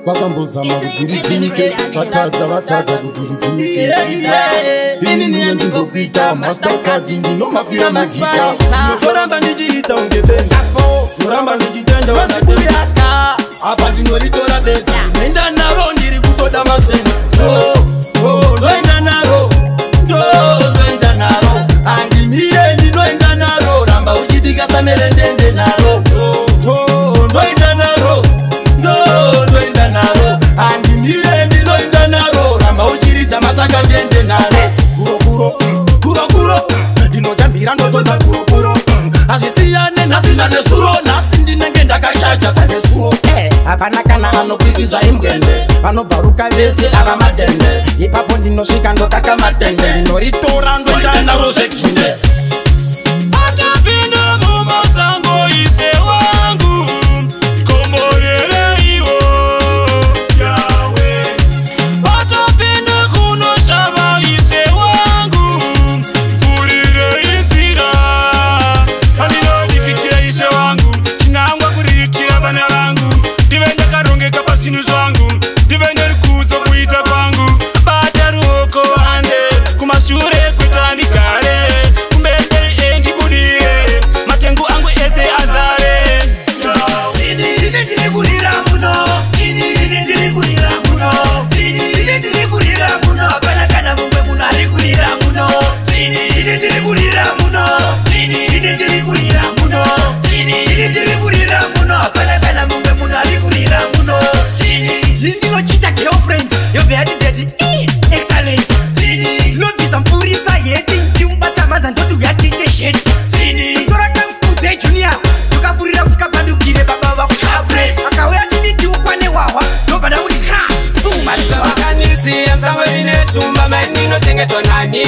vakambozama kuti ridzinike vatadza kuti ridzinike ini niye ndimbokuita mastercard ndinomafira magita ndoramba ndichiita unge benzi ndoramba ndichitenda vanadeyaka apa ndinoritora bedzi ndoenda naro ndiri kutoda masenzi ndoenda naro ndoenda naro andimire ndinoenda naro ramba uchitika samerendende naro ndoenda naro ndoenda naro andimire ndinoenda naro ramba uchiridza masaka ndende naro kuro ndinotambira ndotonda kuro azvisiyane nhasina nesuro nhasi ndinenge ndakachacha sanesuro hapana kana anokwikidza imgende vanobvaruka vese ava madende ipapo ndinosvika ndotaka matende ndinoritora ndoenda naro zvekinde atapinda mumasango ise wangu komborereiwo yawe atapinda kunoshava ise wangu furirei nzira andinodikichira ise wangu chinangwa kuriritira vana vangu ndive ndakarongeka pasinu zvangu ndive nerikuzo kuita kwangu bata ruoko ande kumashure kwetandigare kumbemberi endibudire matengu angu ese azare ndiri kurira muno ndiri kurira muno ndiri kurira muno hapana kana mumwe munhu ari kurira muno ndiri kurira muno ndiri kurira muno ndiri kurira muno hapana kana mumwe munhu ari kurira muno ndinochita girlfriend yobve yati dati excellent ndinobvisa mpurisa yeti ndimubata madza ndoti yatite sheti torakamukudze junior tokafurira kuti kapandukire baba vakuchapres akauya tiditiukwane hwahwa ndobva ndakuti vakanisiya msango ine shumba maininochengetwa nani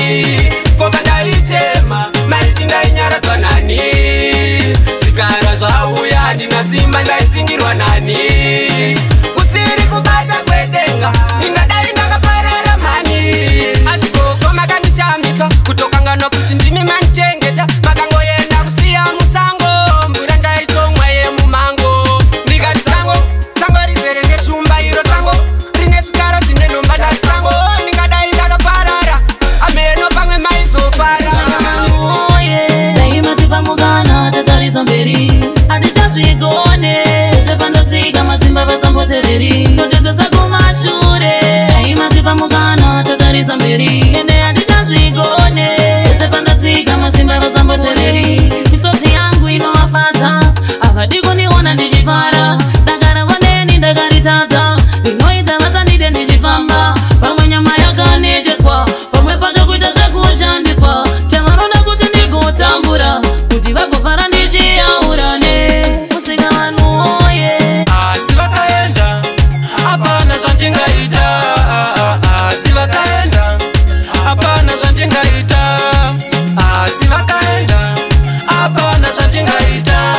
komba ndaitema maiti ndainyaradzwa nani zvikara zvauya handina simba ndaitsingirwa nani kusiri kubata kwedenga ingadai ndakaparara mani asi koko makandishamisa kutokanganwa kuti ndimi manichengeta makangoenda kusiya musango mbura ndaitomwa yemumango ndikati sango rizere neshumba iro sango rine zvikara zvine nhomba ndati sango ndingadai ndakaparara ameno pamwe maizofara daimatipa tatarisa mberi handichazvigone ese pandotsika madzimba vasamboteveri ndodedzesa kumashure daimatipa tatarisa mberi ende handichazvigone ese pandotsika madzimba vasamboteveri misodzi yangu inovafadza havadi kundiona ndichifara dakara kwaneni ndakaritadza inoita vasandide ndichifamba pamwe nyama yakaneteswa pamwe pacho kuita zvekushandiswa chamanoda kuti ndigotambura kuti vagofara ndichiyaurane musika vanhu oye asi vakaenda hapana zvandingaita asi vakaenda hapana zvandingaita asi vakaenda hapana zvandingaita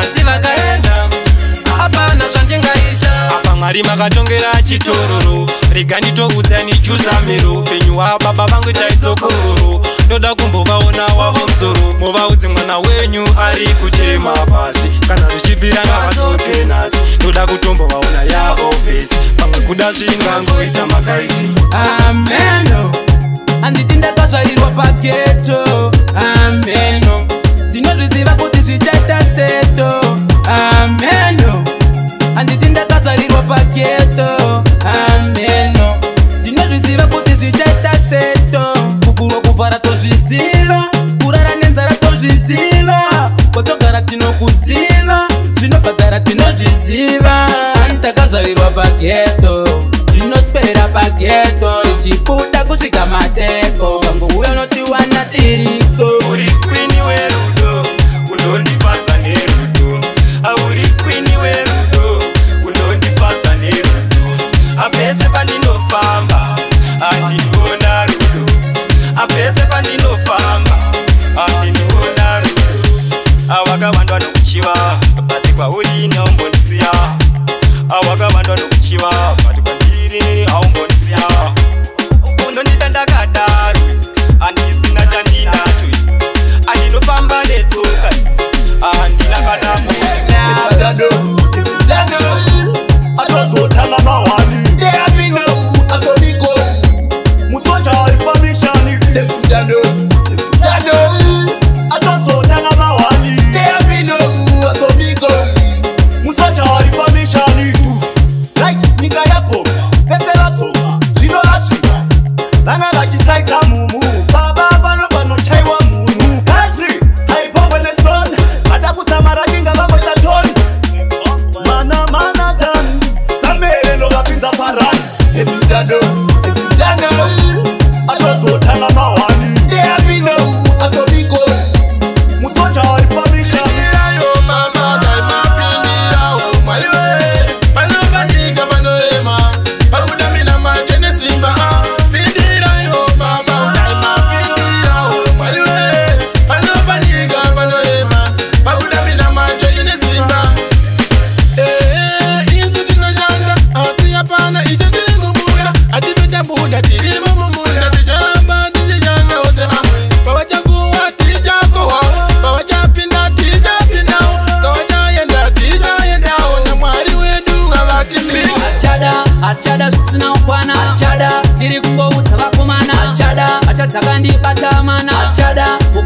asi vakaenda hapana zvandingaita apa mwari makatongera chitororo rega nditoudzani juzamiro upenyu hwababa vangu taitsokororo ndoda kumbovaona wavo musoro muvaudze mwana wenyu ari kuchema pasi kana zvichibvira ngavatsoke nhasi ndoda kutombovaona yavo fesi pamwe kuda zvingangoita makaisi ameno handiti ndakazvairwa pageto ameno ndinozviziva kuti zvichaita seto ameno handiti ndakazvarirwa pageto ameno ndinozviziva kuti zvichaita seto kuvhurwa kuvhara tozviziva kurara nenzara tozviziva kwatogara tinokuziva zvinobhadhara tinozviziva handakazvarirwa pageto zvinospera pageto ichibuda kusvika mateko vangouya unotiwana tiriko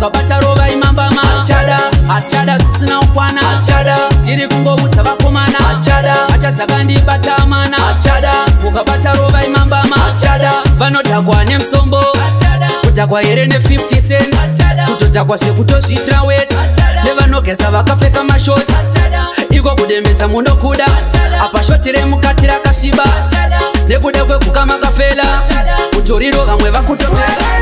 ukabata rova imambama achada zvisina ukwana ndiri kungoudza vakomana achadzaka ndibata amana ukabata rova imambama vanodhakwa nemusombo kudhakwa here ne50 cent kutodhakwa zvekutozviitira wet nevanogeza vakapfeka mashoti iko kudemedza munokuda apa shoti remukati rakasviba nekuda kwekuka makafela kutoriro vamwe vakutotenga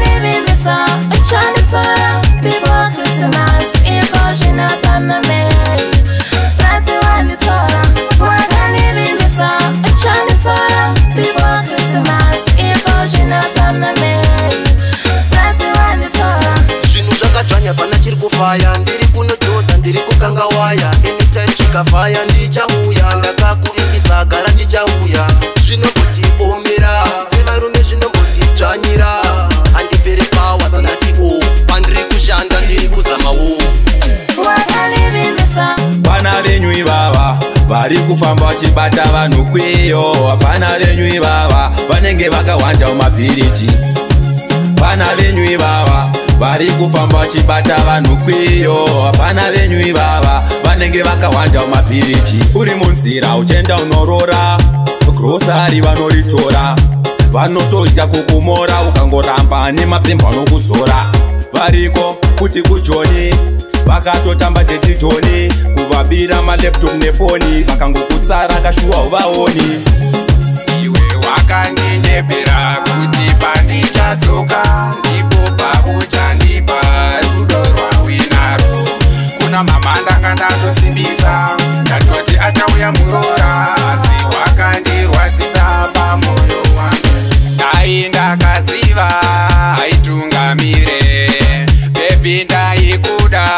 zvinhu zvakadzvanya pana chiri kufaya ndiri kunojoza ndiri kukanga waya anytime chikafaya ndichauya ndakakuvimbisa gara ndichauya zvinomboti omera sevarume zvinomboti dzvanyira handiperi pawa sanati o pandiri kushanda ndiri kuzamawo vana venyu ivava vari kufamba vachibata vanhu kweyo vana venyu ivava vanenge vakawanda mumabhiriji vana venyu ivava vari kufamba vachibata vanhu kweyo vana venyu ivava vanenge vakawanda mumabhiriji uri munzira uchienda unorora grosari vanoritora vanotoita kukumora ukangoramba nemapemba anokuzora variko kuti kujoni vakatotamba tetitoni kuvabira malaptop nefoni vakangokutsara kashuwa uvaoni iwe wakandinyephera kuti pandichatsoka ndipo pauchandipa rudo rwawinaro kuna mama ndanga ndatosimbisa ndatoti achauya murora asi wakandirwadzisa pamoyo wangu dai ndakaziva aitungamire bebi ndaikuda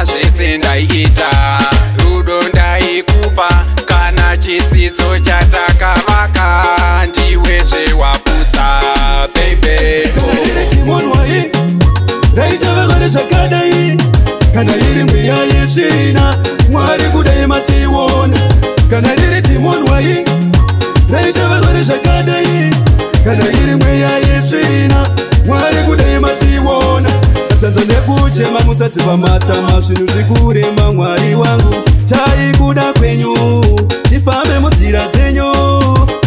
zvese ndaiita rudo ndaikupa kana chitsidzo chatakavaka ndiwe zvewaputsa bebe munwai raitavagare zvakadai kana iri mweya yetsvina mwari kudai mationa kana riri timonwai raitavagare zvakadai kana iri mweya yetsvina mwari kudai mationa tanza nekuchema musadziva matama zvinhu zvikurema mwari wangu taikuda kwenyu tifambe munzira dzenyu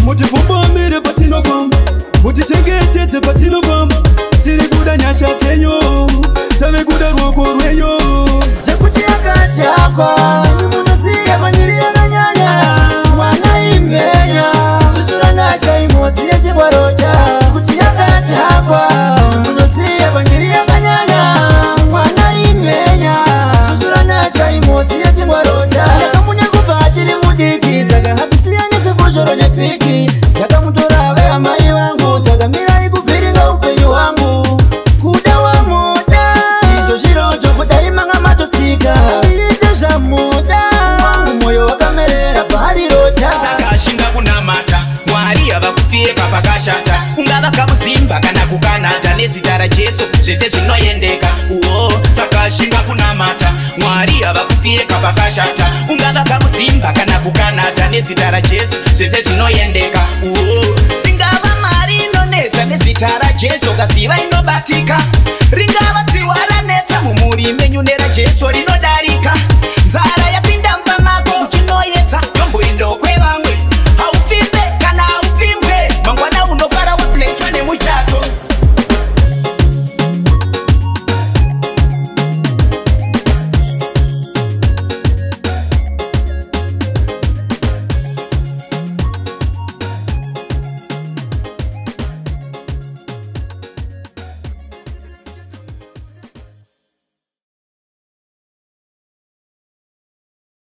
mutipumbamire patinofamba mutichengetedze patinofamba tiri kuda nyasha dzenyu tave kuda ruoko rwenyu zvekuti yakachakwa munoziya manyiri yakanyanya mwana imenya susura nacho imodzi yechingwarota kuti yakachakwa munoziya manyiri yakanyanya mwana imenya susura nacho imodzi yechingwarota yakamunya kubva achiri mudiki saka hatisiyanise foshoro nepiki yakamutora ve amai vangu saka mirai kuvhiringa upenyu hwangu kuda wamuda izvo zviroto kudai manga matosika iite zvamuda wangu mwoyo wakamerera parirota saka shinga kunamata mwari havakufiyeka pakashata ungava kamuzimba kana kukanata nezita rajesu zvese zvinoendeka uo saka shinga kunamata mwari havakufiyeka pakashata ungava kamuzimba kana kukanata nezita rajesu zvese zvinoendeka uo ringava mari inonetsa nezita rajesu kaziva inobatika ringava dziwa ranetsa mumuri menyu nerajesu